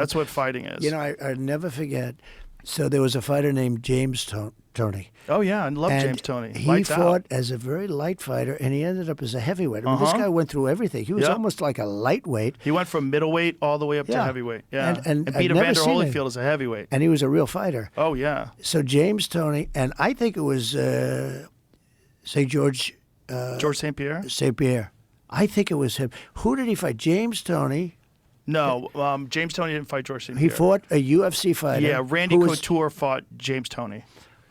That's what fighting is. You know, I never forget. So there was a fighter named James Toney. Oh, yeah, I love And James Toney. He Lights fought out. as a very light fighter, and he ended up as a heavyweight. I mean, this guy went through everything. He was almost like a lightweight. He went from middleweight all the way up to heavyweight. Yeah, and beat I've never Evander seen Holyfield him. as a heavyweight. And he was a real fighter. Oh, yeah. So James Toney, and I think it was St. George. George St. Pierre? St. Pierre. I think it was him. Who did he fight? James Toney. No, James Toney didn't fight George St. He Pierre. fought a UFC fighter. Yeah, Randy Couture fought James Toney.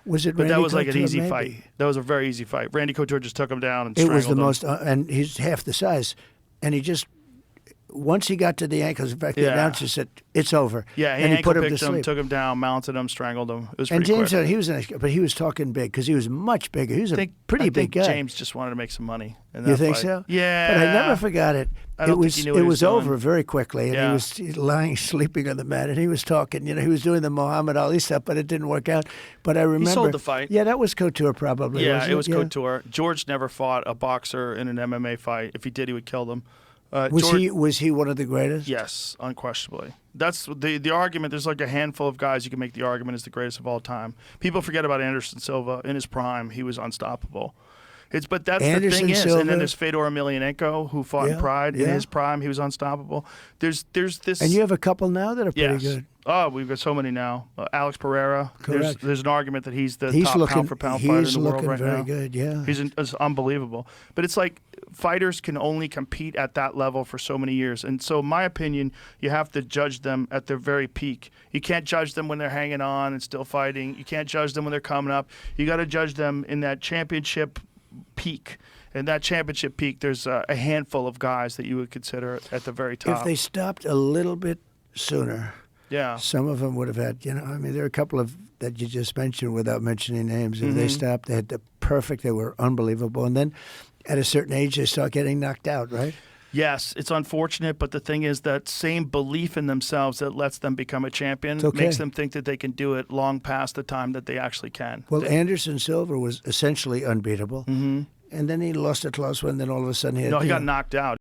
Was it But Randy that was like an Couture? easy Maybe. fight. That was a very easy fight. Randy Couture just took him down and It strangled was the him. most, and he's half the size. And he just, once he got to the ankles, in fact, the announcer said, "It's over." Yeah, and he put him to picked him, sleep. took him down, mounted him, strangled him. It was And pretty James, quick. he was, but he was talking big because he was much bigger. He was a pretty big guy. James just wanted to make some money in that You think fight. so? Yeah. But I never forgot it. I don't think he knew what it he was was doing. over very quickly, and he was lying, sleeping on the mat, and he was talking. You know, he was doing the Muhammad Ali stuff, but it didn't work out. But I remember He sold the fight. Yeah, that was Couture probably. Yeah, wasn't it was Yeah. Couture. George never fought a boxer in an MMA fight. If he did, he would kill them. Was he one of the greatest? Yes, unquestionably. That's the argument. There's like a handful of guys you can make the argument is the greatest of all time. People forget about Anderson Silva. In his prime, he was unstoppable. But that's Anderson the thing Silva. is, and then there's Fedor Emelianenko, who fought in Pride. In his prime, he was unstoppable. There's this. And you have a couple now that are pretty good. Oh, we've got so many now. Alex Pereira. Correct. There's an argument that he's the top pound-for-pound fighter in the world right now. He's looking very good, yeah. It's unbelievable. But it's like fighters can only compete at that level for so many years. And so in my opinion, you have to judge them at their very peak. You can't judge them when they're hanging on and still fighting. You can't judge them when they're coming up. You got to judge them in that championship peak. And that championship peak, there's a handful of guys that you would consider at the very top. If they stopped a little bit sooner, some of them would have had, I mean, there are a couple of that you just mentioned without mentioning names. If they stopped, they had the perfect, they were unbelievable. And then at a certain age, they start getting knocked out, right? Yes, it's unfortunate, but the thing is that same belief in themselves that lets them become a champion makes them think that they can do it long past the time that they actually can. Well, Anderson Silva was essentially unbeatable. And then he lost a close one, then all of a sudden he had... No, he got knocked out.